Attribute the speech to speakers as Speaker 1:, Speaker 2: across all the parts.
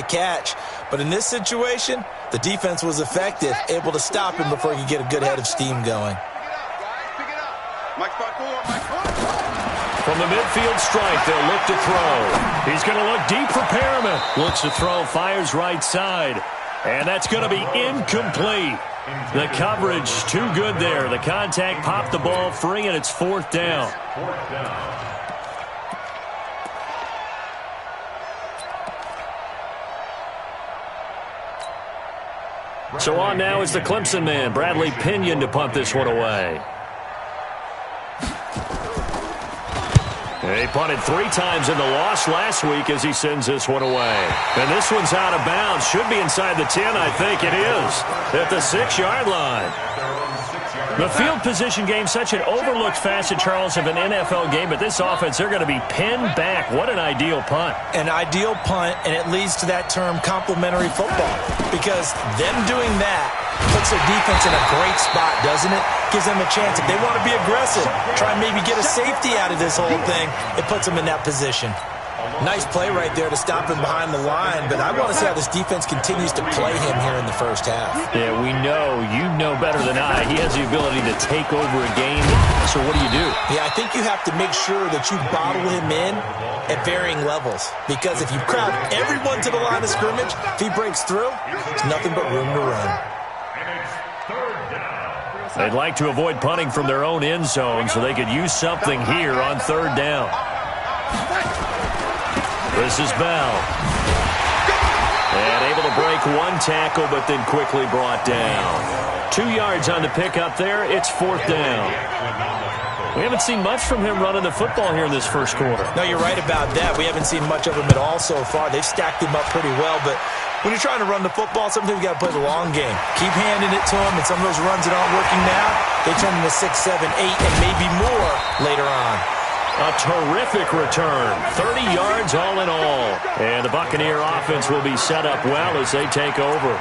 Speaker 1: catch. But in this situation, the defense was effective, able to stop him before he could get a good head of steam going.
Speaker 2: From the midfield stripe, they'll look to throw. He's going to look deep for Perriman. Looks to throw, fires right side. And that's going to be incomplete. The coverage too good there. The contact popped the ball free, and it's 4th down. So on now is the Clemson man, Bradley Pinion, to punt this one away. He punted 3 times in the loss last week as he sends this one away. And this one's out of bounds. Should be inside the 10, I think it is, at the 6-yard line. The field position game, such an overlooked facet, Charles, of an NFL game, but this offense, they're going to be pinned back. What an ideal punt.
Speaker 1: An ideal punt, and it leads to that term complementary football, because them doing that puts their defense in a great spot, doesn't it? Gives them a chance. If they want to be aggressive, try and maybe get a safety out of this whole thing, it puts them in that position. Nice play right there to stop him behind the line, but I want to see how this defense continues to play him here in the first half.
Speaker 2: Yeah, we know. You know better than I. He has the ability to take over a game. So what do you do?
Speaker 1: Yeah, I think you have to make sure that you bottle him in at varying levels, because if you crowd everyone to the line of scrimmage, if he breaks through, there's nothing but room to run.
Speaker 2: They'd like to avoid punting from their own end zone so they could use something here on 3rd down. This is Bell. And able to break 1 tackle, but then quickly brought down. 2 yards on the pickup there. It's 4th down. We haven't seen much from him running the football here in this first quarter.
Speaker 1: No, you're right about that. We haven't seen much of him at all so far. They've stacked him up pretty well, but when you're trying to run the football, sometimes you got to play the long game. Keep handing it to him, and some of those runs that aren't working now, they turn into 6, 7, 8, and maybe more later on.
Speaker 2: A terrific return. 30 yards all in all. And the Buccaneer offense will be set up well as they take over.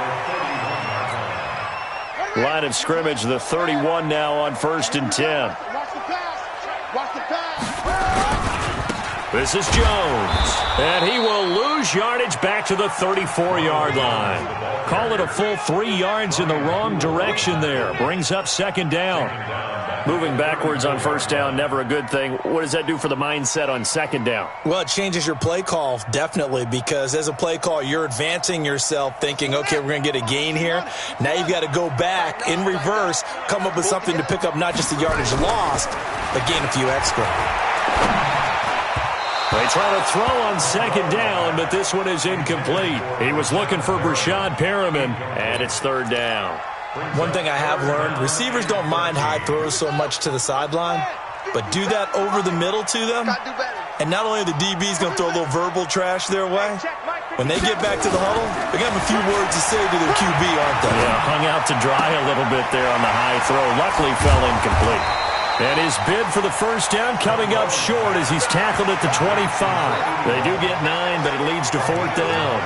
Speaker 2: Line of scrimmage, the 31 now on 1st and 10. This is Jones. And he will lose yardage back to the 34-yard line. Call it a full 3 yards in the wrong direction there. Brings up 2nd down. Moving backwards on 1st down, never a good thing. What does that do for the mindset on 2nd down?
Speaker 1: Well, it changes your play call, definitely, because as a play call, you're advancing yourself thinking, okay, we're going to get a gain here. Now you've got to go back in reverse, come up with something to pick up not just the yardage lost, but gain a few extra.
Speaker 2: They try to throw on 2nd down, but this one is incomplete. He was looking for Brashad Perriman, and it's 3rd down.
Speaker 1: One thing I have learned, receivers don't mind high throws so much to the sideline, but do that over the middle to them, and not only are the DBs going to throw a little verbal trash their way, when they get back to the huddle, they're going to have a few words to say to their QB, aren't they?
Speaker 2: Yeah, hung out to dry a little bit there on the high throw. Luckily fell incomplete. And his bid for the 1st down coming up short as he's tackled at the 25. They do get 9, but it leads to 4th down.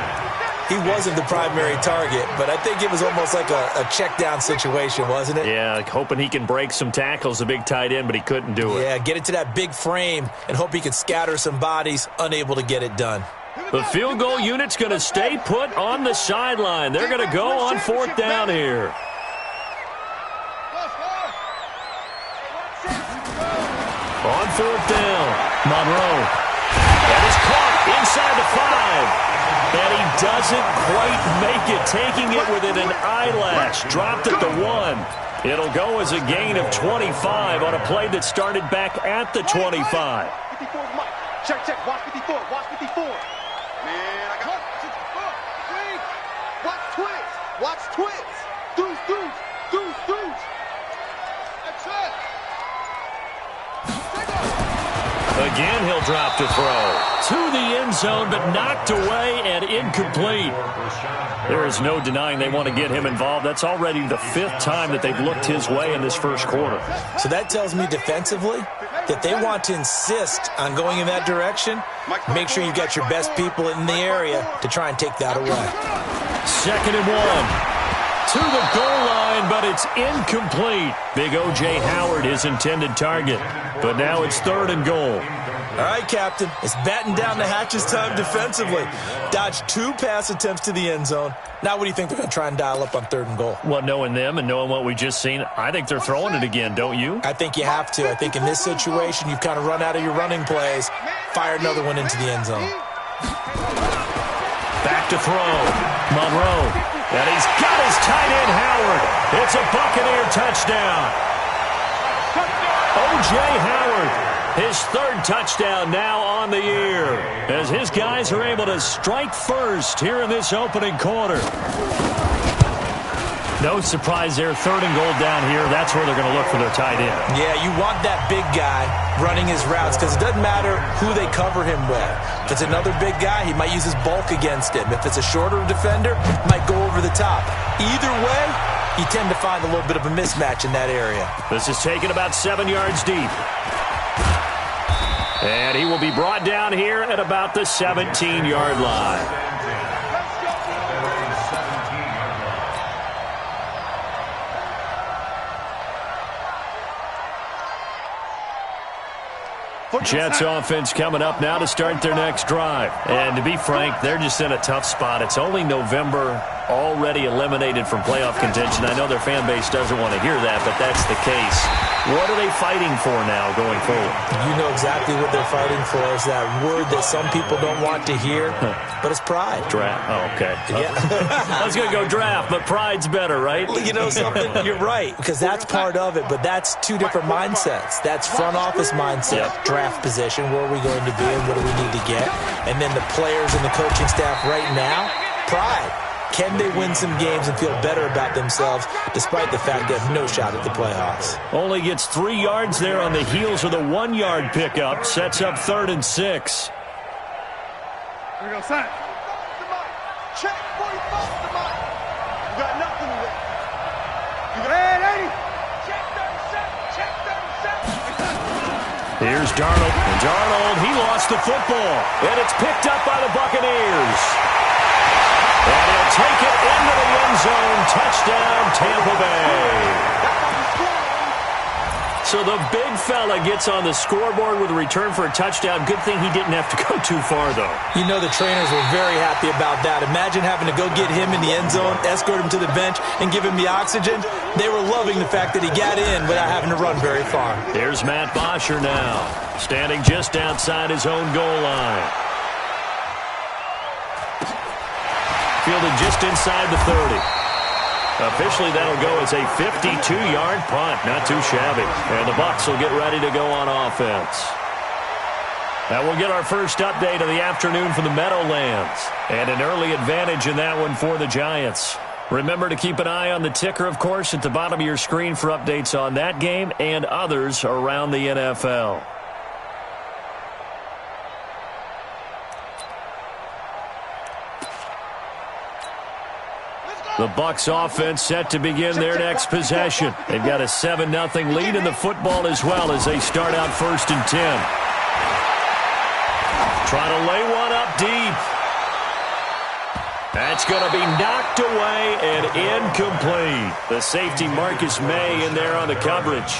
Speaker 1: He wasn't the primary target, but I think it was almost like a check down situation, wasn't it?
Speaker 2: Yeah, like hoping he can break some tackles, a big tight end, but he couldn't do it.
Speaker 1: Yeah, get it to that big frame and hope he can scatter some bodies, unable to get it done.
Speaker 2: The field goal unit's going to stay put on the sideline. They're going to go on 4th down here. On 4th down, Monroe. That is caught inside the 5. And he doesn't quite make it, taking it within an eyelash. Dropped at the 1. It'll go as a gain of 25 on a play that started back at the 25.
Speaker 3: 54, check, watch 54, watch 54. Man, I got 54, watch twins, deuce. That's it.
Speaker 2: Again, he'll drop to throw. To the end zone, but knocked away and incomplete. There is no denying they want to get him involved. That's already the 5th time that they've looked his way in this first quarter.
Speaker 1: So that tells me defensively that they want to insist on going in that direction. Make sure you've got your best people in the area to try and take that away.
Speaker 2: 2nd and 1. To the goal line, but it's incomplete. Big O.J. Howard, his intended target. But now it's 3rd and goal.
Speaker 1: All right, Captain. It's batten down the hatches time defensively. Dodged 2 pass attempts to the end zone. Now what do you think they're going to try and dial up on 3rd and goal?
Speaker 2: Well, knowing them and knowing what we just seen, I think they're throwing it again, don't you?
Speaker 1: I think you have to. I think in this situation, you've kind of run out of your running plays. Fire another one into the end zone.
Speaker 2: Back to throw. Monroe. And he's got his tight end, Howard. It's a Buccaneer touchdown. O.J. Howard. His 3rd touchdown now on the year as his guys are able to strike first here in this opening quarter. No surprise there, 3rd and goal down here. That's where they're going to look for their tight end.
Speaker 1: Yeah, you want that big guy running his routes because it doesn't matter who they cover him with. If it's another big guy, he might use his bulk against him. If it's a shorter defender, he might go over the top. Either way, you tend to find a little bit of a mismatch in that area.
Speaker 2: This is taken about 7 yards deep. And he will be brought down here at about the 17-yard line. Jets offense coming up now to start their next drive. And to be frank, they're just in a tough spot. It's only November, already eliminated from playoff contention. I know their fan base doesn't want to hear that, but that's the case. What are they fighting for now going forward?
Speaker 1: You know exactly what they're fighting for. Is that word that some people don't want to hear, but it's pride.
Speaker 2: Draft. Oh, okay.
Speaker 1: Yeah.
Speaker 2: I was going to go draft, but pride's better, right?
Speaker 1: Well, you know something? You're right, because that's part of it, but that's 2 different mindsets. That's front office mindset, draft position, where are we going to be and what do we need to get? And then the players and the coaching staff right now, pride. Can they win some games and feel better about themselves despite the fact they have no shot at the playoffs?
Speaker 2: Only gets 3 yards there on the heels of the 1-yard pickup. Sets up 3rd and 6.
Speaker 3: Here we go, son. Check 45 the mic. You got nothing there. You got hey, 80. Check 37. Check 37.
Speaker 2: Here's Darnold. And Darnold, he lost the football. And it's picked up by the Buccaneers. And he'll take it into the end zone. Touchdown, Tampa Bay. So the big fella gets on the scoreboard with a return for a touchdown. Good thing he didn't have to go too far, though.
Speaker 1: You know the trainers were very happy about that. Imagine having to go get him in the end zone, escort him to the bench, and give him the oxygen. They were loving the fact that he got in without having to run very far.
Speaker 2: There's Matt Bosher now, standing just outside his own goal line. Fielded just inside the 30. Officially, that'll go as a 52-yard punt. Not too shabby. And the Bucs will get ready to go on offense. Now we'll get our first update of the afternoon from the Meadowlands. And an early advantage in that one for the Giants. Remember to keep an eye on the ticker, of course, at the bottom of your screen for updates on that game and others around the NFL. The Bucs offense set to begin their next possession. They've got a 7-0 lead in the football as well as they start out 1st and 10. Trying to lay one up deep. That's going to be knocked away and incomplete. The safety Marcus May in there on the coverage.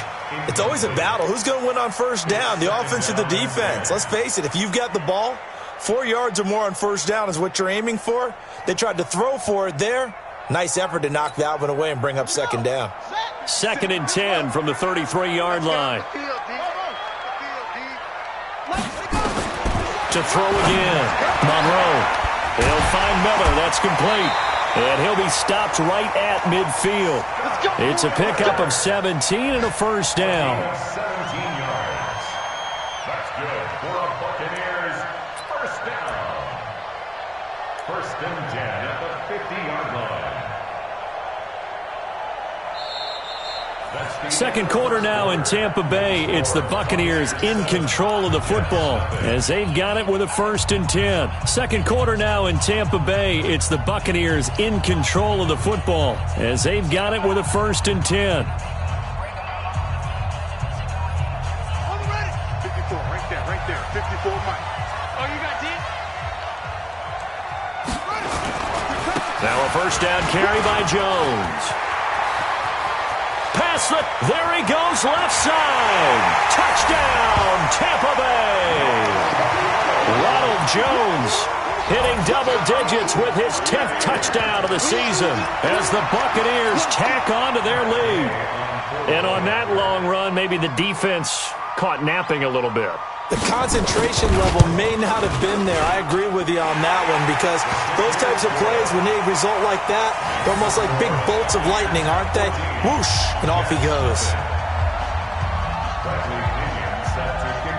Speaker 1: It's always a battle. Who's going to win on 1st down, the offense or the defense? Let's face it, if you've got the ball, 4 yards or more on 1st down is what you're aiming for. They tried to throw for it there. Nice effort to knock that one away and bring up 2nd down.
Speaker 2: 2nd and 10 from the 33-yard line. To throw again. Monroe. They'll find Miller. That's complete. And he'll be stopped right at midfield. It's a pickup of 17 and a 1st down.
Speaker 4: 17 yards. That's good for a Buccaneers 1st down. 1st and 10 at the 50-yard line.
Speaker 2: 2nd quarter now in Tampa Bay. It's the Buccaneers in control of the football as they've got it with a 1st and 10. 2nd quarter now in Tampa Bay. It's the Buccaneers in control of the football as they've got it with a 1st and 10.
Speaker 3: 54, right there. 54, Mike. Oh, you got deep?
Speaker 2: Now a 1st down carry by Jones. Pass There he goes, left side. Touchdown, Tampa Bay. Ronald Jones hitting double digits with his 10th touchdown of the season as the Buccaneers tack on to their lead. And on that long run, maybe the defense caught napping a little bit.
Speaker 1: The concentration level may not have been there. I agree with you on that one because those types of plays, when they result like that, they're almost like big bolts of lightning, aren't they? Whoosh, and off he goes.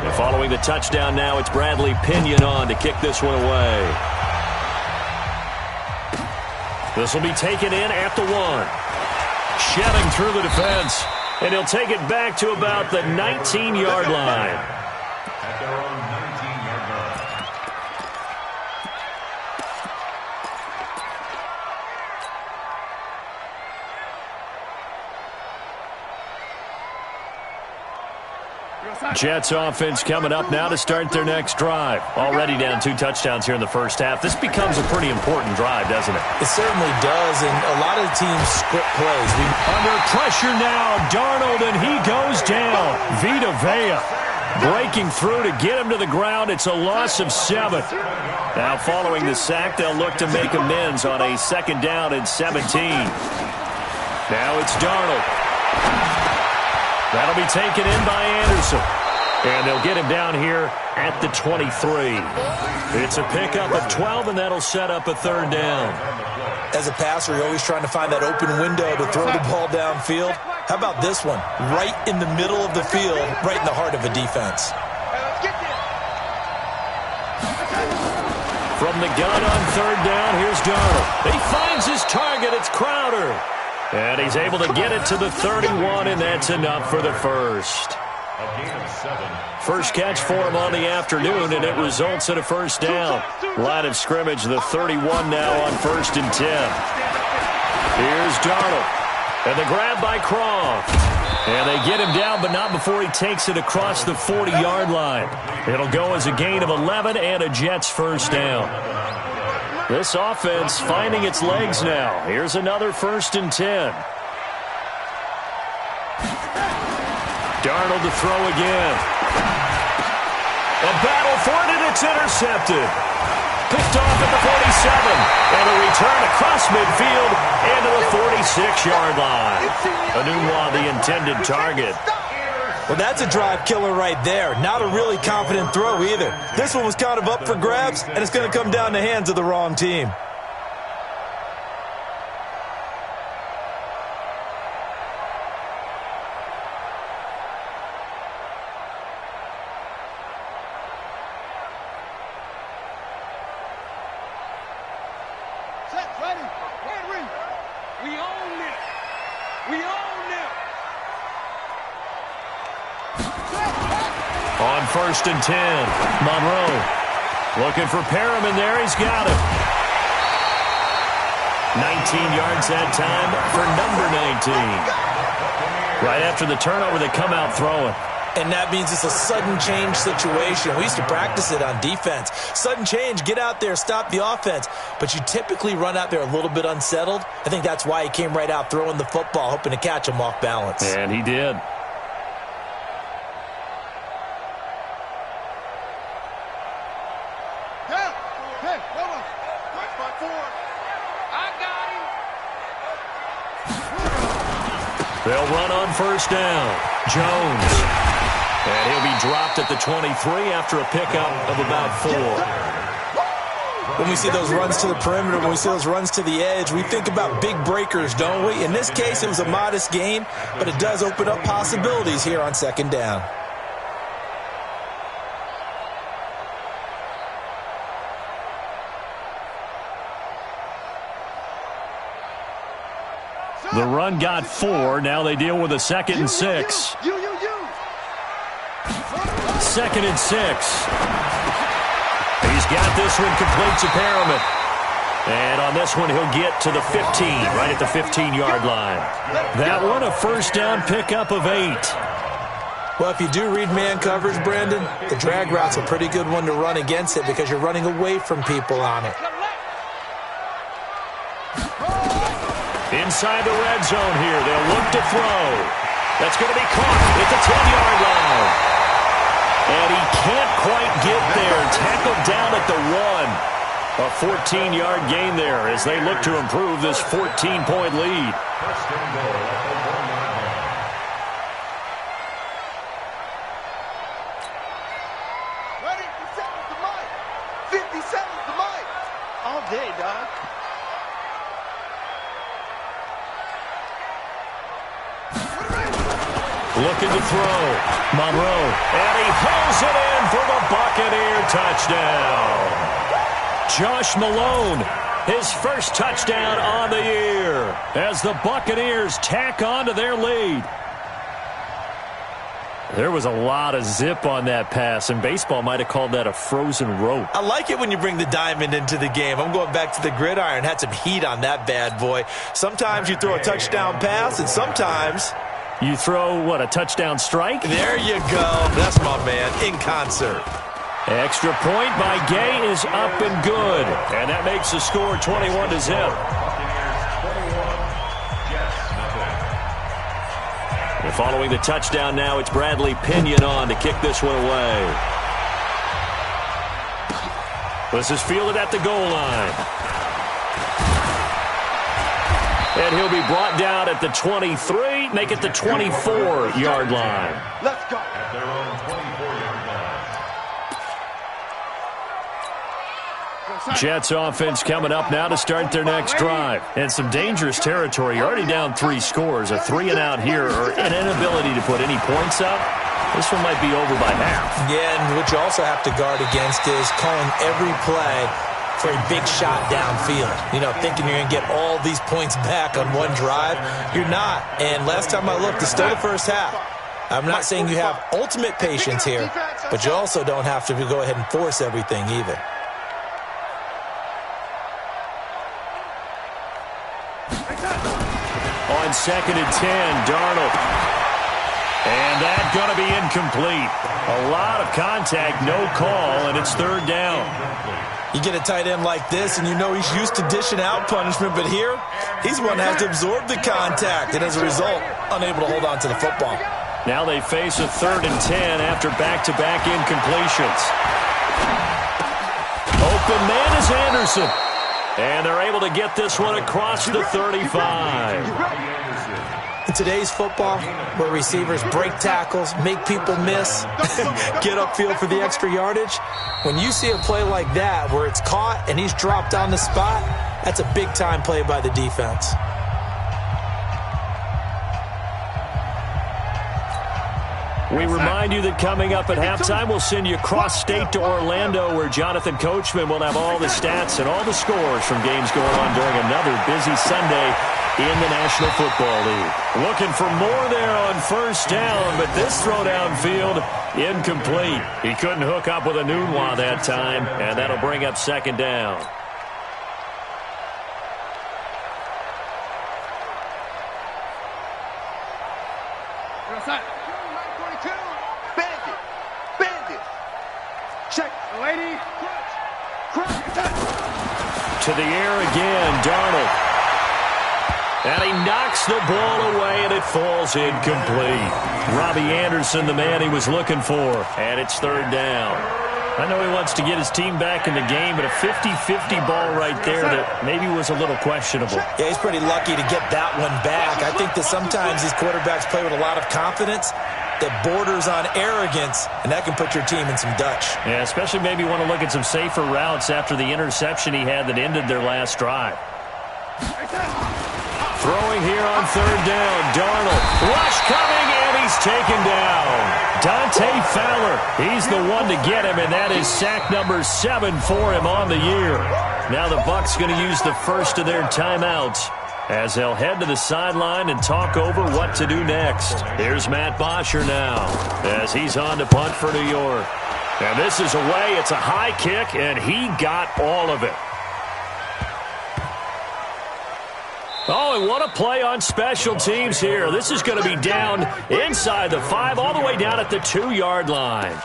Speaker 2: And following the touchdown now, it's Bradley Pinion on to kick this one away. This will be taken in at the 1. Shedding through the defense, and he'll take it back to about the 19-yard line.
Speaker 4: At their own 19-yard line.
Speaker 2: Jets offense coming up now to start their next drive. Already down 2 touchdowns here in the first half. This becomes a pretty important drive, doesn't it?
Speaker 1: It certainly does, and a lot of teams script plays.
Speaker 2: Under pressure now, Darnold, and he goes down. Vita Vea breaking through to get him to the ground. It's a loss of 7. Now following the sack, they'll look to make amends on a 2nd down and 17. Now it's Darnold. That'll be taken in by Anderson. And they'll get him down here at the 23. It's a pickup of 12, and that'll set up a 3rd down.
Speaker 1: As a passer, you're always trying to find that open window to throw the ball downfield. How about this one? Right in the middle of the field, right in the heart of a defense.
Speaker 2: From the gun on 3rd down, here's Darnold. He finds his target. It's Crowder. And he's able to get it to the 31, and that's enough for the first.
Speaker 4: A gain of 7.
Speaker 2: First catch for him on the afternoon, and it results in a 1st down. Line of scrimmage, the 31 now on 1st and 10. Here's Darnold. And the grab by Croft. And they get him down, but not before he takes it across the 40-yard line. It'll go as a gain of 11 and a Jets 1st down. This offense finding its legs now. Here's another 1st and 10. Darnold to throw again. A battle for it, and it's intercepted. Picked off at the 47. And a return across midfield into the 46-yard line. Anunwa, the intended target.
Speaker 1: Well, that's a drive killer right there. Not a really confident throw either. This one was kind of up for grabs, and it's going to come down the hands of the wrong team.
Speaker 2: On 1st and 10, Monroe looking for Perriman there. He's got him. 19 yards that time for number 19. Right after the turnover, they come out throwing.
Speaker 1: And that means it's a sudden change situation. We used to practice it on defense. Sudden change, get out there, stop the offense. But you typically run out there a little bit unsettled. I think that's why he came right out throwing the football, hoping to catch him off balance.
Speaker 2: And he did. They'll run on 1st down. Jones. And he'll be dropped at the 23 after a pickup of about 4.
Speaker 1: When we see those runs to the perimeter, when we see those runs to the edge, we think about big breakers, don't we? In this case, it was a modest gain, but it does open up possibilities here on 2nd down.
Speaker 2: The run got 4. Now they deal with a 2nd and 6. 2nd and 6. He's got this one complete to Perriman. And on this one, he'll get to the 15, right at the 15-yard line. That one, a 1st down pickup of 8.
Speaker 1: Well, if you do read man coverage, Brandon, the drag route's a pretty good one to run against it because you're running away from people on it.
Speaker 2: Inside the red zone here, they'll look to throw. That's going to be caught at the 10-yard line. And he can't quite get there. Tackled down at the 1. A 14-yard gain there as they look to improve this 14-point lead.
Speaker 4: First and goal at the 1-yard line.
Speaker 3: Ready? 50 seconds to Mike. 50 seconds to Mike. All day, dog.
Speaker 2: Looking to throw. Monroe. And he pulls it in for the Buccaneer touchdown. Josh Malone, his first touchdown on the year as the Buccaneers tack on to their lead. There was a lot of zip on that pass, and baseball might have called that a frozen rope.
Speaker 1: I like it when you bring the diamond into the game. I'm going back to the gridiron. Had some heat on that bad boy. Sometimes you throw a touchdown pass, and sometimes
Speaker 2: you throw, what, a touchdown strike?
Speaker 1: There you go. That's my man, in concert.
Speaker 2: Extra point by Gay is up and good. And that makes the score 21-0. And following the touchdown now, it's Bradley Pinion on to kick this one away. This is fielded at the goal line. And he'll be brought down at the 23, make it the 24-yard line.
Speaker 3: Let's go.
Speaker 4: At their own 24-yard line.
Speaker 2: Jets offense coming up now to start their next drive. And some dangerous territory. You're already down 3 scores. A 3-and-out here or an inability to put any points up. This one might be over by half.
Speaker 1: Yeah, and what you also have to guard against is calling every play for a big shot downfield. You know, thinking you're going to get all these points back on one drive. You're not. And last time I looked, it's still the first half. I'm not saying you have ultimate patience here, but you also don't have to go ahead and force everything either.
Speaker 2: On 2nd and 10, Darnold. And that's going to be incomplete. A lot of contact, no call, and it's 3rd down.
Speaker 1: You get a tight end like this, and you know he's used to dishing out punishment, but here, he's one that has to absorb the contact, and as a result, unable to hold on to the football.
Speaker 2: Now they face a 3rd and 10 after back-to-back incompletions. Open man is Anderson. And they're able to get this one across the 35.
Speaker 1: In today's football, where receivers break tackles, make people miss, get upfield for the extra yardage, when you see a play like that where it's caught and he's dropped on the spot, that's a big-time play by the defense.
Speaker 2: We remind you that coming up at halftime, we'll send you cross-state to Orlando, where Jonathan Coachman will have all the stats and all the scores from games going on during another busy Sunday in the National Football League. Looking for more there on 1st down, but this throw downfield, incomplete. He couldn't hook up with a Nunwa that time, and that'll bring up 2nd down. To the air again, Darnold. And he knocks the ball away, and it falls incomplete. Robbie Anderson, the man he was looking for, and it's 3rd down. I know he wants to get his team back in the game, but a 50-50 ball right there that maybe was a little questionable.
Speaker 1: Yeah, he's pretty lucky to get that one back. I think that sometimes these quarterbacks play with a lot of confidence that borders on arrogance, and that can put your team in some Dutch.
Speaker 2: Yeah, especially maybe want to look at some safer routes after the interception he had that ended their last drive. Throwing here on 3rd down, Darnold. Rush coming, and he's taken down. Dante Fowler, he's the one to get him, and that is sack number 7 for him on the year. Now the Bucs going to use the first of their timeouts as they'll head to the sideline and talk over what to do next. Here's Matt Bosher now as he's on to punt for New York. And this is away. It's a high kick, and he got all of it. Oh, and what a play on special teams here. This is going to be down inside the 5, all the way down at the 2-yard line.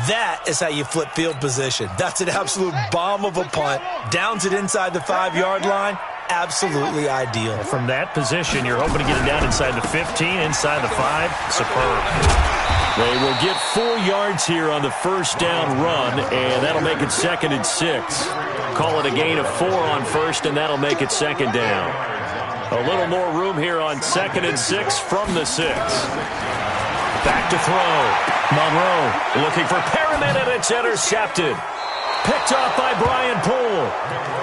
Speaker 1: That is how you flip field position. That's an absolute bomb of a punt. Downs it inside the 5-yard line. absolutely ideal.
Speaker 2: From that position, you're hoping to get it down inside the 15, inside the 5. Superb. They will get 4 yards here on the first down run, and that'll make it 2nd and 6. Call it a gain of 4 on first, and that'll make it 2nd down. A little more room here on 2nd and 6 from the 6. Back to throw. Monroe looking for Perriman, and it's intercepted. Picked off by Brian Poole.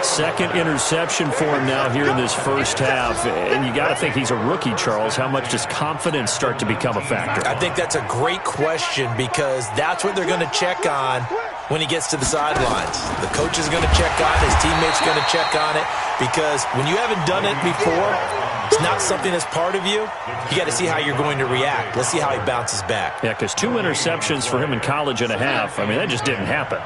Speaker 2: 2nd interception for him now here in this first half. And you got to think he's a rookie, Charles. How much does confidence start to become a factor?
Speaker 1: I think that's a great question because that's what they're going to check on when he gets to the sidelines. The coach is going to check on it. His teammates are going to check on it because when you haven't done it before, it's not something that's part of you. You got to see how you're going to react. Let's see how he bounces back.
Speaker 2: Yeah, because 2 interceptions for him in college and a half. I mean, that just didn't happen.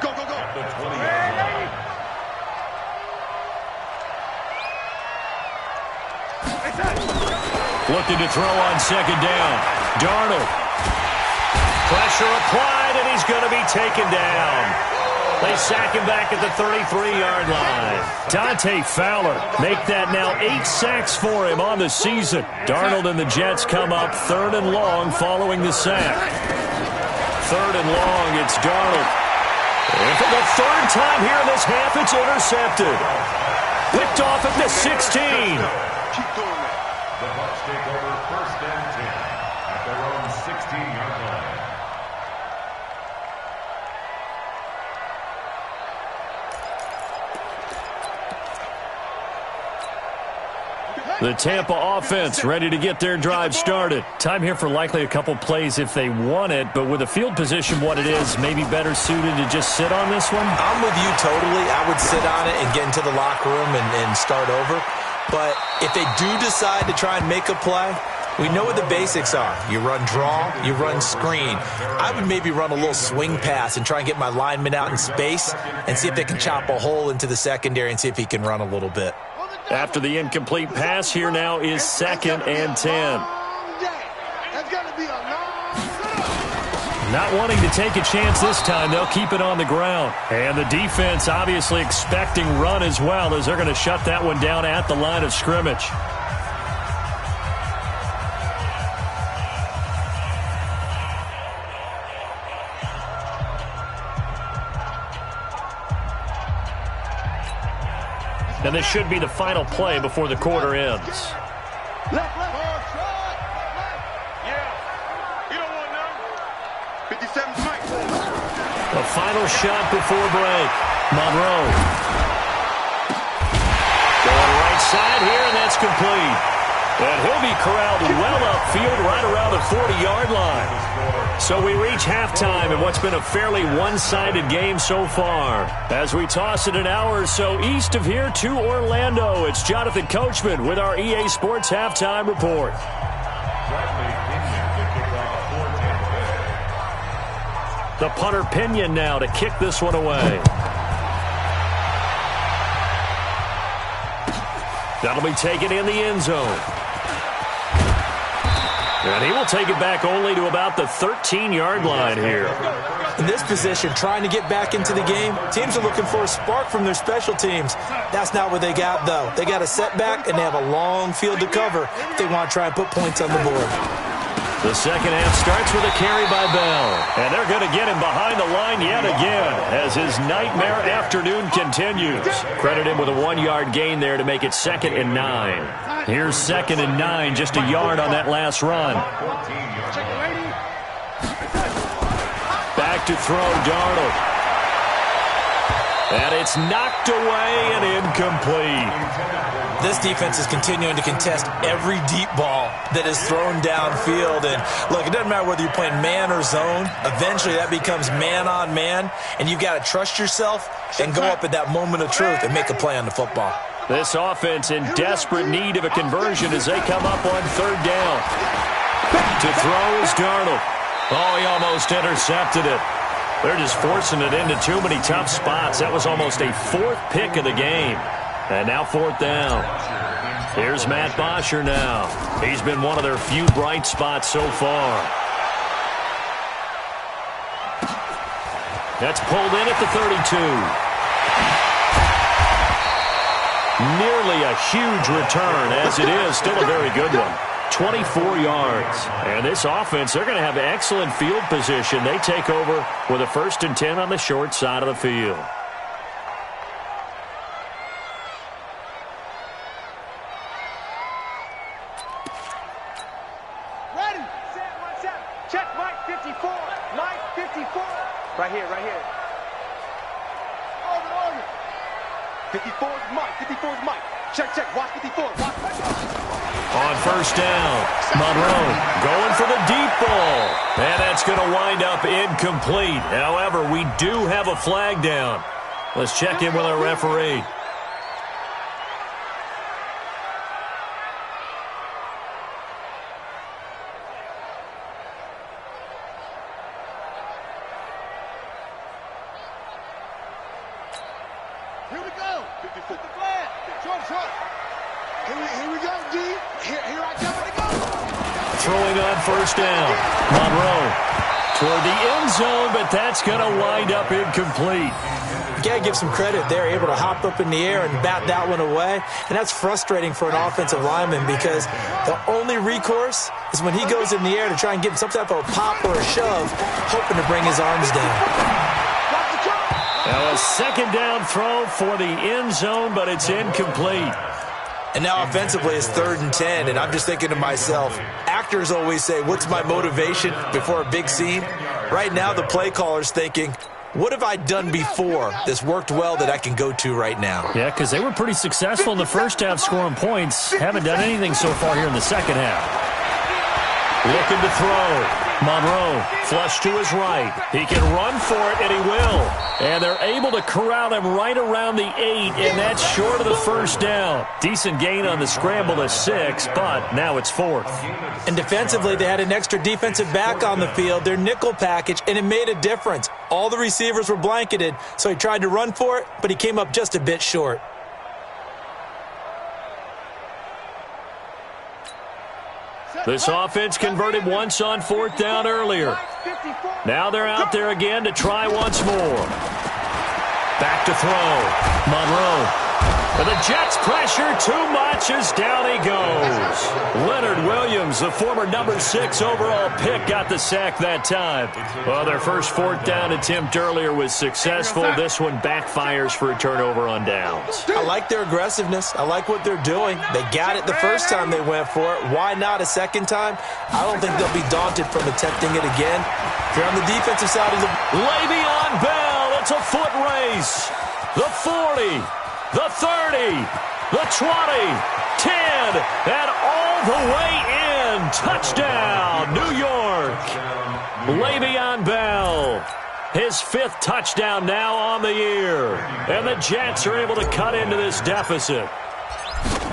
Speaker 2: Looking to throw on 2nd down. Darnold. Pressure applied, and he's going to be taken down. They sack him back at the 33-yard line. Dante Fowler make that now 8 sacks for him on the season. Darnold and the Jets come up 3rd and long following the sack. 3rd and long, it's Darnold. And for the 3rd time here in this half, it's intercepted. Picked off at the 16.
Speaker 3: Keep doing that.
Speaker 4: The Bucks take over 1st and 10 at their own 16-yard line.
Speaker 2: The Tampa offense ready to get their drive started. Time here for likely a couple plays if they want it, but with the field position what it is, maybe better suited to just sit on this one?
Speaker 1: I'm with you totally. I would sit on it and get into the locker room and start over. But if they do decide to try and make a play, we know what the basics are. You run draw, you run screen. I would maybe run a little swing pass and try and get my lineman out in space and see if they can chop a hole into the secondary and see if he can run a little bit.
Speaker 2: After the incomplete pass, here now is 2nd and 10. Not wanting to take a chance this time, they'll keep it on the ground. And the defense obviously expecting run as well as they're going to shut that one down at the line of scrimmage. And this should be the final play before the quarter ends.
Speaker 3: Left, left. Yeah. You don't want none. 57 Mike.
Speaker 2: A final shot before break. Monroe. Going right side here, and that's complete. And he'll be corralled well upfield right around the 40-yard line. So we reach halftime in what's been a fairly one-sided game so far. As we toss it an hour or so east of here to Orlando, it's Jonathan Coachman with our EA Sports Halftime Report. The punter Pinion now to kick this one away. That'll be taken in the end zone. And he will take it back only to about the 13-yard line here.
Speaker 1: In this position, trying to get back into the game, teams are looking for a spark from their special teams. That's not what they got, though. They got a setback, and they have a long field to cover if they want to try and put points on the board.
Speaker 2: The second half starts with a carry by Bell. And they're going to get him behind the line yet again as his nightmare afternoon continues. Credit him with a 1-yard gain there to make it 2nd and 9. Here's 2nd and 9, just a yard on that last run. Back to throw, Darnold. And it's knocked away and incomplete.
Speaker 1: This defense is continuing to contest every deep ball that is thrown downfield. And, look, it doesn't matter whether you're playing man or zone. Eventually, that becomes man-on-man, and you've got to trust yourself and go up at that moment of truth and make a play on the football.
Speaker 2: This offense in desperate need of a conversion as they come up on 3rd down. To throw is Darnold. Oh, he almost intercepted it. They're just forcing it into too many tough spots. That was almost a 4th pick of the game. And now 4th down. Here's Matt Bosher now. He's been one of their few bright spots so far. That's pulled in at the 32. Nearly a huge return. As it is, still a very good one. 24 yards. And this offense, they're going to have excellent field position. They take over with a 1st and 10 on the short side of the field.
Speaker 3: Ready, set, 1 set. Check, Mike 54. Mike 54. Right here, right here. Over. 54 is Mike. 54 is Mike. Check, check. Watch 54. Watch.
Speaker 2: On 1st down, Monroe going for the deep ball. And that's going to wind up incomplete. However, we do have a flag down. Let's check in with our referee.
Speaker 3: Here we go. 54. The flag. Short. Here we go, D. Here I go.
Speaker 2: Throwing on 1st down, Monroe toward the end zone, but that's going to wind up incomplete.
Speaker 1: You got to give some credit. They're able to hop up in the air and bat that one away. And that's frustrating for an offensive lineman because the only recourse is when he goes in the air to try and get some type of a pop or a shove, hoping to bring his arms down.
Speaker 2: Now a 2nd down throw for the end zone, but it's incomplete.
Speaker 1: And now offensively it's 3rd and 10, and I'm just thinking to myself, actors always say, what's my motivation before a big scene? Right now the play caller's thinking, what have I done before that's worked well that I can go to right now?
Speaker 2: Yeah, because they were pretty successful in the first half scoring points. Haven't done anything so far here in the second half. Looking to throw. Monroe flush to his right. He can run for it, and he will. And they're able to corral him right around the 8, and that's short of the 1st down. Decent gain on the scramble to 6, but now it's 4th.
Speaker 1: And defensively, they had an extra defensive back on the field, their nickel package, and it made a difference. All the receivers were blanketed, so he tried to run for it, but he came up just a bit short.
Speaker 2: This offense converted once on 4th down earlier. Now they're out there again to try once more. Back to throw. Monroe. And the Jets pressure too much as down he goes. Leonard Williams, the former number 6 overall pick, got the sack that time. Well, their first 4th down attempt earlier was successful. This one backfires for a turnover on downs.
Speaker 1: I like their aggressiveness. I like what they're doing. They got it the first time they went for it. Why not a second time? I don't think they'll be daunted from attempting it again. If you're on the defensive side of the...
Speaker 2: Le'Veon Bell, it's a foot race. The 40. The 30, the 20, 10, and all the way in. Touchdown, New York. Le'Veon Bell, his 5th touchdown now on the year. And the Jets are able to cut into this deficit.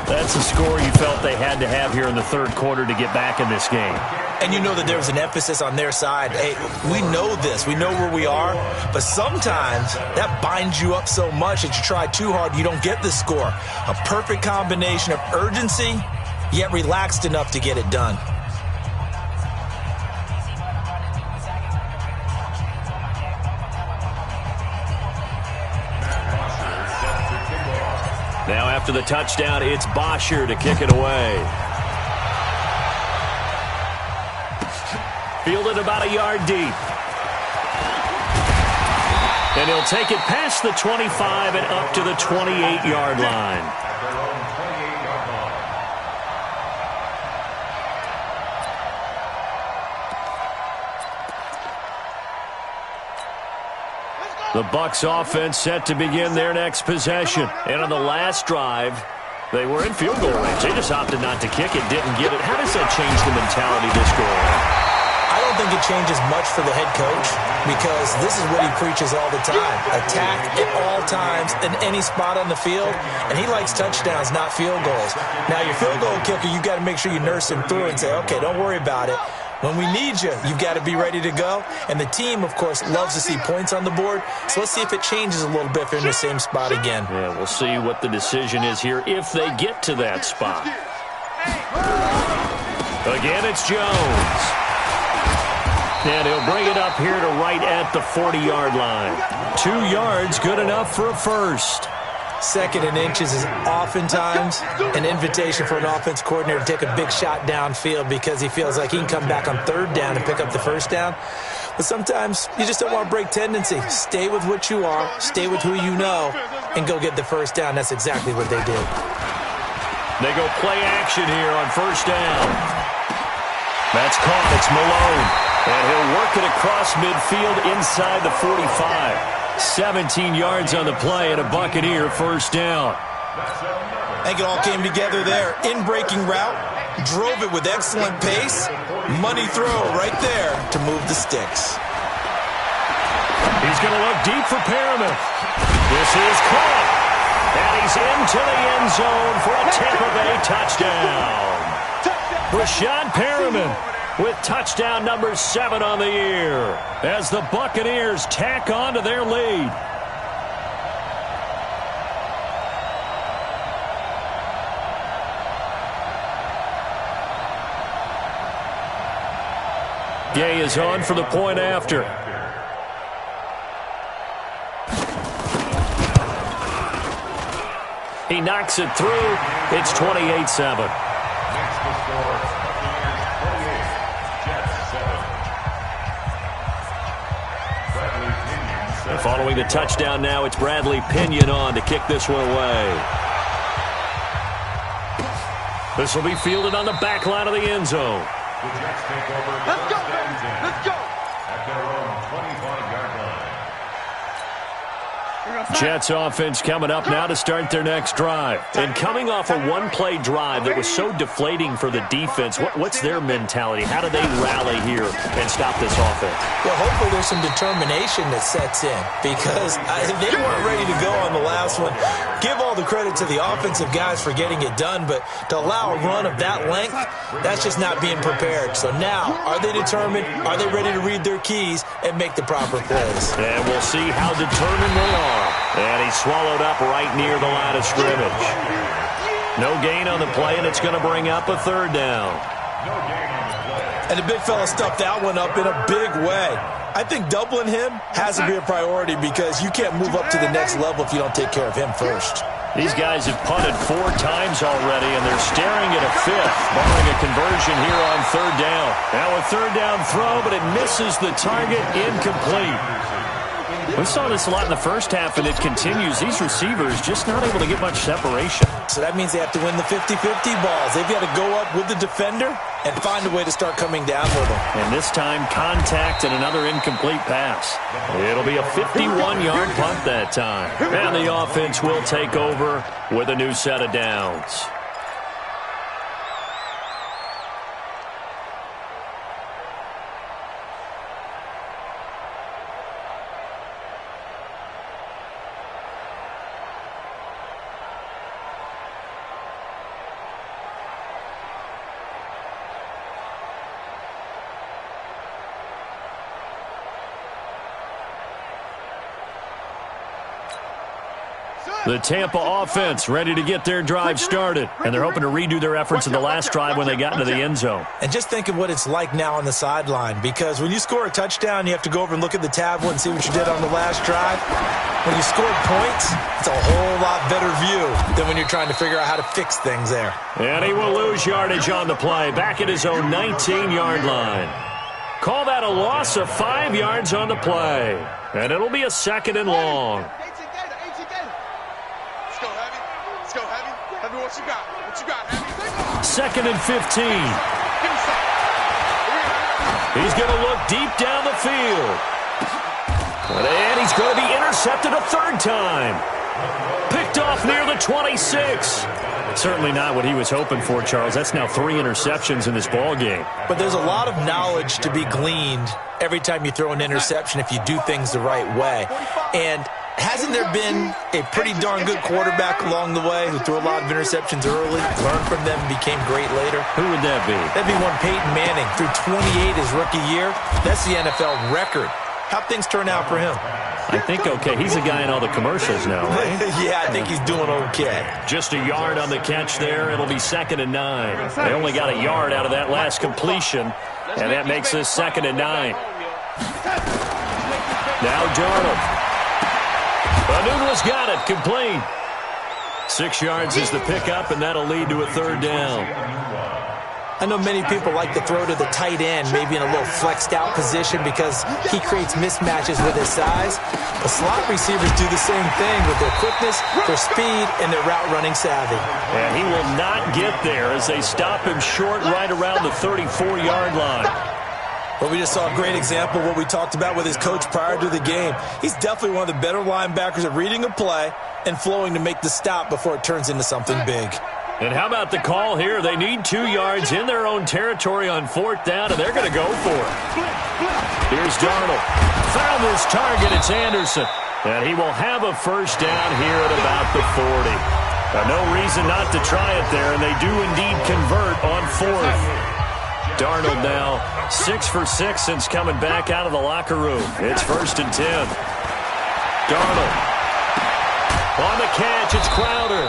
Speaker 2: That's a score you felt they had to have here in the 3rd quarter to get back in this game.
Speaker 1: And you know that there was an emphasis on their side. Hey, we know this. We know where we are. But sometimes that binds you up so much that you try too hard, you don't get the score. A perfect combination of urgency, yet relaxed enough to get it done.
Speaker 2: Now after the touchdown, it's Bucc to kick it away. Fielded about a yard deep. And he'll take it past the 25 and up to the 28-yard line. The Bucs offense set to begin their next possession. And on the last drive, they were in field goal range. They just opted not to kick it, didn't get it. How does that change the mentality this go on?
Speaker 1: I don't think it changes much for the head coach because this is what he preaches all the time. Attack at all times in any spot on the field, and he likes touchdowns, not field goals. Now, your field goal kicker, you've got to make sure you nurse him through and say, okay, don't worry about it. When we need you, you've got to be ready to go. And the team, of course, loves to see points on the board. So let's see if it changes a little bit if they're in the same spot again.
Speaker 2: Yeah, we'll see what the decision is here if they get to that spot. Again, it's Jones. And he'll bring it up here to right at the 40-yard line. 2 yards, good enough for a first.
Speaker 1: Second and inches is oftentimes an invitation for an offense coordinator to take a big shot downfield because he feels like he can come back on third down and pick up the first down. But sometimes you just don't want to break tendency. Stay with what you are, stay with who you know, and go get the first down. That's exactly what they did.
Speaker 2: They go play action here on first down. That's caught. It's Malone. And he'll work it across midfield inside the 45. 17 yards on the play and a Buccaneer first down.
Speaker 1: I think it all came together there. In-breaking route, drove it with excellent pace. Money throw right there to move the sticks.
Speaker 2: He's going to look deep for Perriman. This is caught. And he's into the end zone for a Tampa Bay touchdown. Rashad Perriman with touchdown number 7 on the year as the Buccaneers tack on to their lead. Gay is on for the point after. He knocks it through. It's 28-7. And following the touchdown now, it's Bradley Pinion on to kick this one away. This will be fielded on the back line of the end zone.
Speaker 3: Let's go, baby. Let's go.
Speaker 4: At their own 25-yard line.
Speaker 2: Jets offense coming up now to start their next drive. And coming off a one-play drive that was so deflating for the defense, what's their mentality? How do they rally here and stop this offense?
Speaker 1: Well, hopefully there's some determination that sets in because they weren't ready to go on the last one. Give all the credit to the offensive guys for getting it done, but to allow a run of that length, that's just not being prepared. So now, are they determined? Are they ready to read their keys and make the proper plays?
Speaker 2: And we'll see how determined they are. And he's swallowed up right near the line of scrimmage. No gain on the play, and it's going to bring up a third down.
Speaker 1: And the big fella stuffed that one up in a big way. I think doubling him has to be a priority because you can't move up to the next level if you don't take care of him first.
Speaker 2: These guys have punted 4 times already, and they're staring at a 5th, barring a conversion here on third down. Now a third down throw, but it misses the target, incomplete. We saw this a lot in the first half, and it continues. These receivers just not able to get much separation.
Speaker 1: So that means they have to win the 50-50 balls. They've got to go up with the defender and find a way to start coming down with them.
Speaker 2: And this time, contact and another incomplete pass. It'll be a 51-yard punt that time. And the offense will take over with a new set of downs. The Tampa offense ready to get their drive started. And they're hoping to redo their efforts in the last drive when they got into the end zone.
Speaker 1: And just think of what it's like now on the sideline. Because when you score a touchdown, you have to go over and look at the tablet and see what you did on the last drive. When you scored points, it's a whole lot better view than when you're trying to figure out how to fix things there.
Speaker 2: And he will lose yardage on the play. Back at his own 19-yard line. Call that a loss of 5 yards on the play. And it'll be a 2nd and long.
Speaker 3: What you got? What you got, Heavy?
Speaker 2: 2nd and 15. He's going to look deep down the field. And he's going to be intercepted a 3rd time. Picked off near the 26. Certainly not what he was hoping for, Charles. That's now 3 interceptions in this ball game.
Speaker 1: But there's a lot of knowledge to be gleaned every time you throw an interception if you do things the right way. And hasn't there been a pretty darn good quarterback along the way who threw a lot of interceptions early, learned from them, and became great later?
Speaker 2: Who would that be?
Speaker 1: That'd be one Peyton Manning. Threw 28 his rookie year. That's the NFL record. How'd things turn out for him?
Speaker 2: I think okay. He's a guy in all the commercials now, right?
Speaker 1: Yeah, I think he's doing okay.
Speaker 2: Just a yard on the catch there. It'll be 2nd and 9. They only got a yard out of that last completion, and that makes this 2nd and 9. Now Darnold. Newton's got it, complete. 6 yards is the pickup, and that'll lead to a third down.
Speaker 1: I know many people like to throw to the tight end, maybe in a little flexed out position because he creates mismatches with his size. The slot receivers do the same thing with their quickness, their speed, and their route running savvy.
Speaker 2: And he will not get there as they stop him short right around the 34-yard line.
Speaker 1: Well, we just saw a great example of what we talked about with his coach prior to the game. He's definitely one of the better linebackers at reading a play and flowing to make the stop before it turns into something big.
Speaker 2: And how about the call here? They need 2 yards in their own territory on 4th down, and they're going to go for it. Here's Darnold. Found his target. It's Anderson. And he will have a first down here at about the 40. No reason not to try it there, and they do indeed convert on 4th. Darnold now 6 for 6 since coming back out of the locker room. It's 1st and 10. Darnold. On the catch, it's Crowder.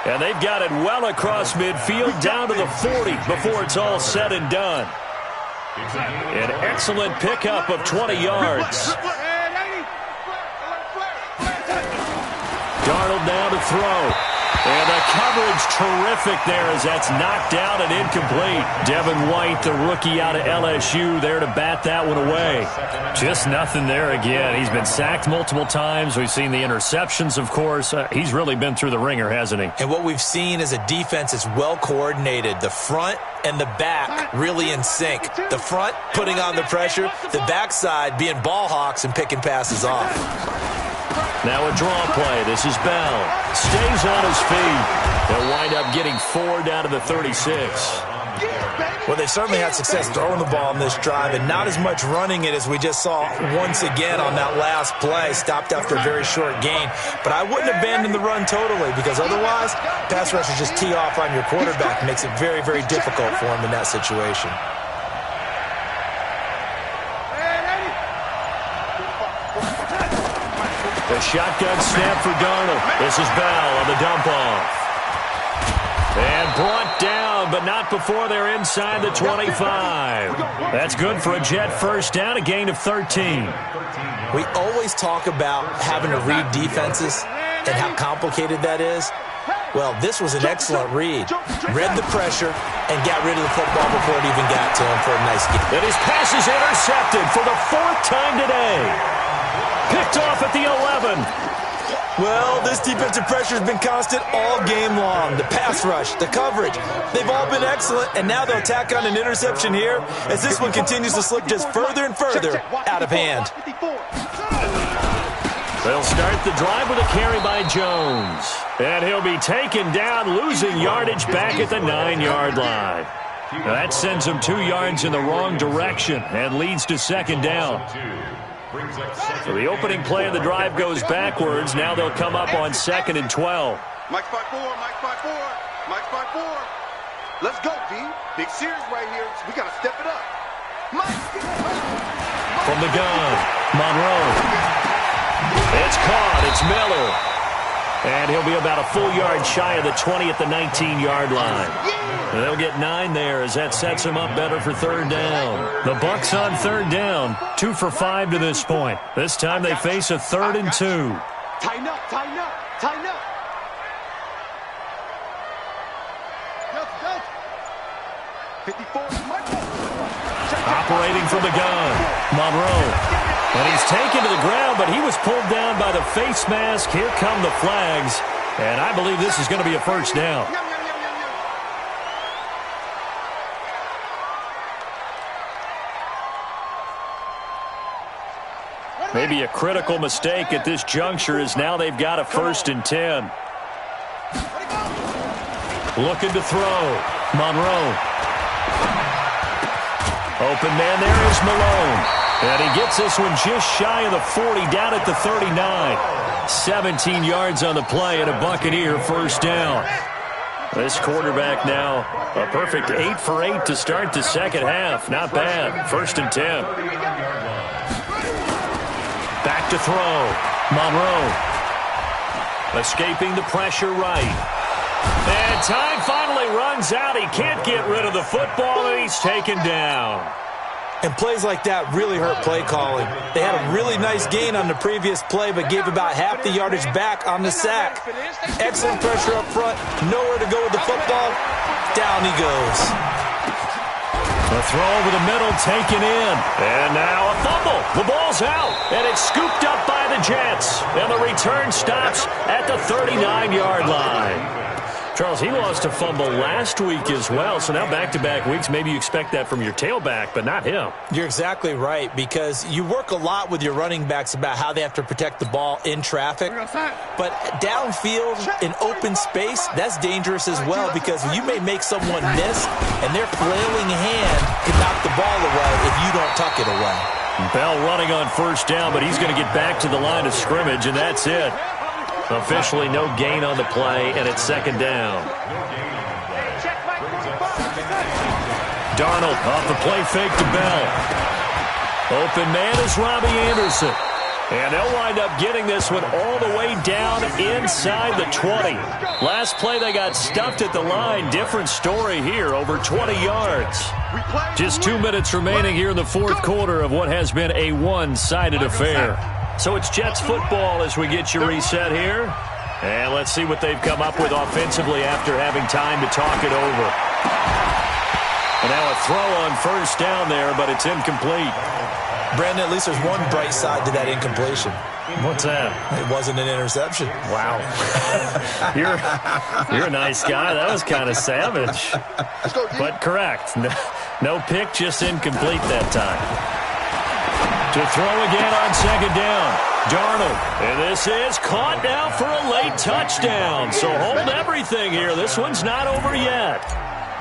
Speaker 2: And they've got it well across midfield down to the 40 before it's all said and done. An excellent pickup of 20 yards. Darnold now to throw. And the coverage terrific there as that's knocked down and incomplete. Devin White, the rookie out of LSU, there to bat that one away. Just nothing there again. He's been sacked multiple times. We've seen the interceptions, of course. He's really been through the ringer, hasn't he?
Speaker 1: And what we've seen is a defense that's well coordinated. The front and the back really in sync. The front putting on the pressure, the backside being ball hawks and picking passes off.
Speaker 2: Now a draw play. This is Bell. Stays on his feet. They'll wind up getting 4 down to the 36.
Speaker 1: Well, they certainly had success throwing the ball on this drive and not as much running it as we just saw once again on that last play. Stopped after a very short gain. But I wouldn't abandon the run totally because otherwise, pass rushers just tee off on your quarterback. Makes it very, very difficult for him in that situation.
Speaker 2: The shotgun snap for Darnold. This is Bell on the dump off. And brought down, but not before they're inside the 25. That's good for a Jet first down, a gain of 13.
Speaker 1: We always talk about having to read defenses and how complicated that is. Well, this was an excellent read. Read the pressure and got rid of the football before it even got to him for a nice game.
Speaker 2: And his pass is intercepted for the 4th time today. Picked off at the 11.
Speaker 1: Well, this defensive pressure has been constant all game long. The pass rush, the coverage, they've all been excellent, and now they'll tack on an interception here as this one continues to slip just further and further out of hand.
Speaker 2: They'll start the drive with a carry by Jones. And he'll be taken down, losing yardage back at the 9-yard line. Now that sends him 2 yards in the wrong direction and leads to 2nd down. So the opening play of the drive goes backwards. Now they'll come up on 2nd and 12.
Speaker 3: Mike 5-4, Mike 5-4, Mike 5-4. Let's go, D. Big series right here. So we got to step it up. Mike.
Speaker 2: From the gun, Monroe. It's caught. It's Miller. And he'll be about a full yard shy of the 20 at the 19-yard line. And they'll get 9 there as that sets him up better for 3rd down. The Bucks on 3rd down, 2 for 5 to this point. This time they face a 3rd and 2.
Speaker 3: Tighten up, tighten up, tighten up. Go. 54,
Speaker 2: Operating from the gun, Monroe. And he's taken to the ground, but he was pulled down by the face mask. Here come the flags. And I believe this is going to be a first down. Maybe a critical mistake at this juncture as now they've got a 1st and 10. Looking to throw. Monroe. Open man there is Malone. And he gets this one just shy of the 40, down at the 39. 17 yards on the play and a Buccaneer first down. This quarterback now a perfect 8 for 8 to start the 2nd half. Not bad. 1st and 10. Back to throw. Monroe. Escaping the pressure right. And time finally runs out. He can't get rid of the football, and he's taken down.
Speaker 1: And plays like that really hurt play calling. They had a really nice gain on the previous play, but gave about half the yardage back on the sack. Excellent pressure up front. Nowhere to go with the football. Down he goes.
Speaker 2: The throw over the middle taken in. And now a fumble. The ball's out. And it's scooped up by the Jets. And the return stops at the 39-yard line. Charles, he lost a fumble last week as well, so now back-to-back weeks, maybe you expect that from your tailback, but not him.
Speaker 1: You're exactly right, because you work a lot with your running backs about how they have to protect the ball in traffic, but downfield in open space, that's dangerous as well, because you may make someone miss, and their flailing hand can knock the ball away if you don't tuck it away.
Speaker 2: Bell running on first down, but he's going to get back to the line of scrimmage, and that's it. Officially no gain on the play, and it's second down. Darnold off the play fake to Bell. Open man is Robbie Anderson. And they'll wind up getting this one all the way down inside the 20. Last play they got stuffed at the line. Different story here, over 20 yards. Just 2 minutes remaining here in the fourth quarter of what has been a one-sided affair. So it's Jets football as we get you reset here. And let's see what they've come up with offensively after having time to talk it over. And now a throw on first down there, but it's incomplete.
Speaker 1: Brandon, at least there's one bright side to that incompletion.
Speaker 2: What's that?
Speaker 1: It wasn't an interception.
Speaker 2: Wow. You're a nice guy. That was kind of savage. But correct. No pick, just incomplete that time. To throw again on second down. Darnold. And this is caught now for a late touchdown. So hold everything here. This one's not over yet.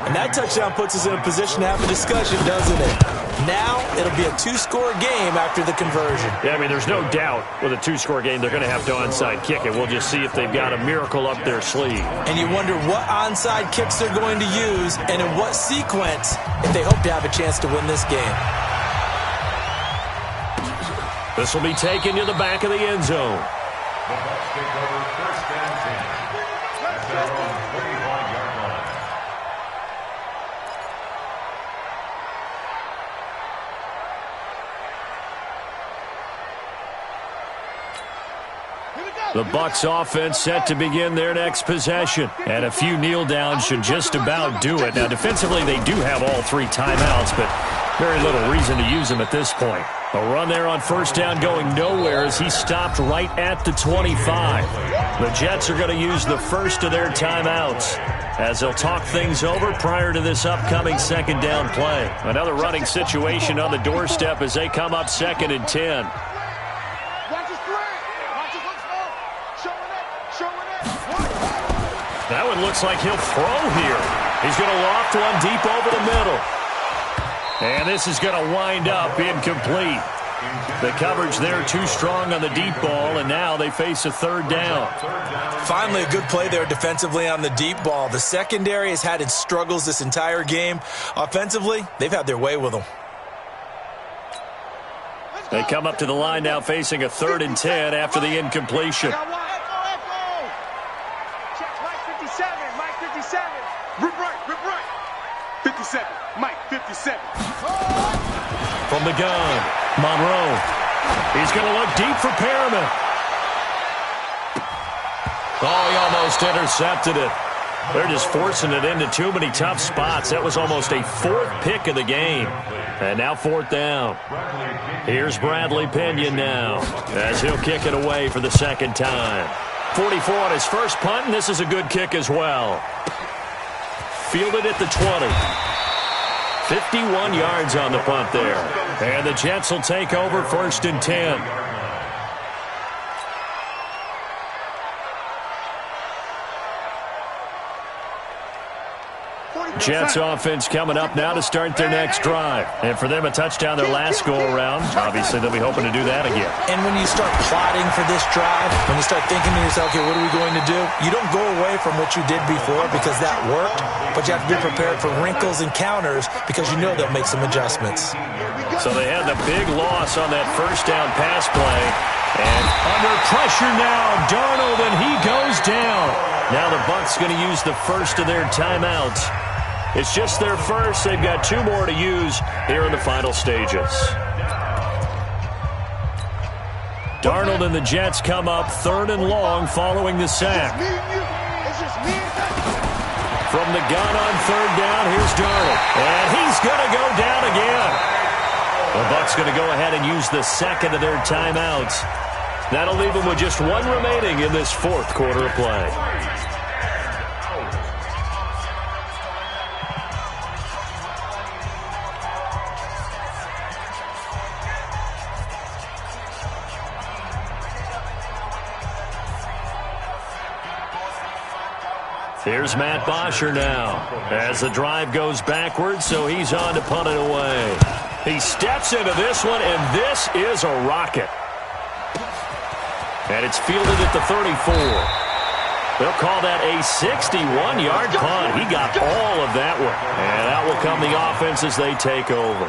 Speaker 1: And that touchdown puts us in a position to have a discussion, doesn't it? Now it'll be a two-score game after the conversion.
Speaker 2: Yeah, I mean, there's no doubt with a two-score game they're going to have to onside kick it. We'll just see if they've got a miracle up their sleeve.
Speaker 1: And you wonder what onside kicks they're going to use and in what sequence if they hope to have a chance to win this game.
Speaker 2: This will be taken to the back of the end zone.
Speaker 4: The Bucks take over first and 10 at their own 35-yard line.
Speaker 2: The Bucks offense set to begin their next possession. And a few kneel downs should just about do it. Now, defensively, they do have all three timeouts, but very little reason to use them at this point. A run there on first down going nowhere as he stopped right at the 25. The Jets are going to use the first of their timeouts as they'll talk things over prior to this upcoming second down play. Another running situation on the doorstep as they come up second and 10. That one looks like he'll throw here. He's going to loft one deep over the middle. And this is going to wind up incomplete. The coverage there too strong on the deep ball, and now they face a third down.
Speaker 1: Finally, a good play there defensively on the deep ball. The secondary has had its struggles this entire game. Offensively, they've had their way with them.
Speaker 2: They come up to the line now facing a third and 10 after the incompletion.
Speaker 3: Check, Mike 57, Mike 57. Rip right. 57, Mike 57.
Speaker 2: From the gun, Monroe. He's going to look deep for Perriman. Oh, he almost intercepted it. They're just forcing it into too many tough spots. That was almost a fourth pick of the game. And now fourth down. Here's Bradley Pinion now as he'll kick it away for the second time. 44 on his first punt, and this is a good kick as well. Fielded at the 20. 51 yards on the punt there. And the Jets will take over first and 10. Jets offense coming up now to start their next drive. And for them, a touchdown their last go-around. Obviously, they'll be hoping to do that again.
Speaker 1: And when you start plotting for this drive, when you start thinking to yourself, okay, what are we going to do? You don't go away from what you did before because that worked, but you have to be prepared for wrinkles and counters because you know they'll make some adjustments.
Speaker 2: So they had the big loss on that first down pass play. And under pressure now, Darnold, and he goes down. Now the Bucks going to use the first of their timeouts. It's just their first. They've got 2 more to use here in the final stages. Darnold and the Jets come up 3rd and long following the sack. From the gun on 3rd down, here's Darnold. And he's going to go down again. The Bucks going to go ahead and use the second of their timeouts. That'll leave them with just 1 remaining in this 4th quarter of play. Here's Matt Bosher now as the drive goes backwards, so he's on to punt it away. He steps into this one, and this is a rocket. And it's fielded at the 34. They'll call that a 61-yard punt. He got all of that one. And out will come the offense as they take over.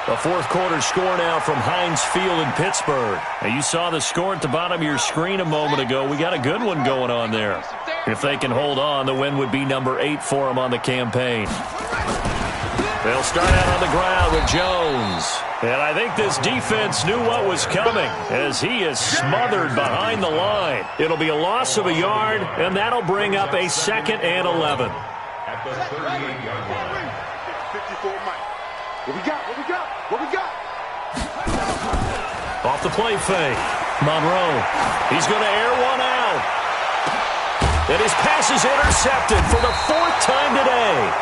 Speaker 2: The 4th quarter score now from Heinz Field in Pittsburgh. Now you saw the score at the bottom of your screen a moment ago. We got a good one going on there. If they can hold on, the win would be number 8 for them on the campaign. They'll start out on the ground with Jones. And I think this defense knew what was coming as he is smothered behind the line. It'll be a loss of a yard, and that'll bring up a 2nd and 11.
Speaker 4: At the 38-yard line.
Speaker 3: 54 Mike. What we got? What we got? What we got?
Speaker 2: Off the play fake. Monroe. He's going to air one out. And his pass is intercepted for the 4th time today.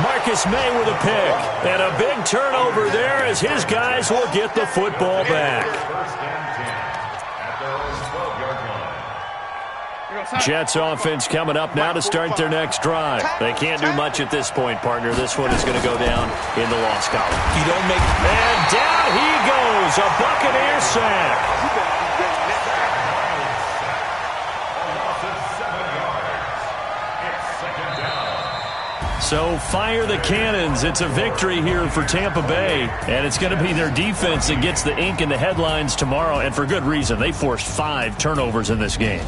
Speaker 2: Marcus May with a pick. And a big turnover there as his guys will get the football back.
Speaker 4: First and 10 at their own 12-yard line.
Speaker 2: Jets offense coming up now to start their next drive. They can't do much at this point, partner. This one is going to go down in the loss column.
Speaker 1: You don't make...
Speaker 2: And down he goes. A Buccaneer sack. So fire the cannons. It's a victory here for Tampa Bay. And it's going to be their defense that gets the ink in the headlines tomorrow. And for good reason. They forced 5 turnovers in this game.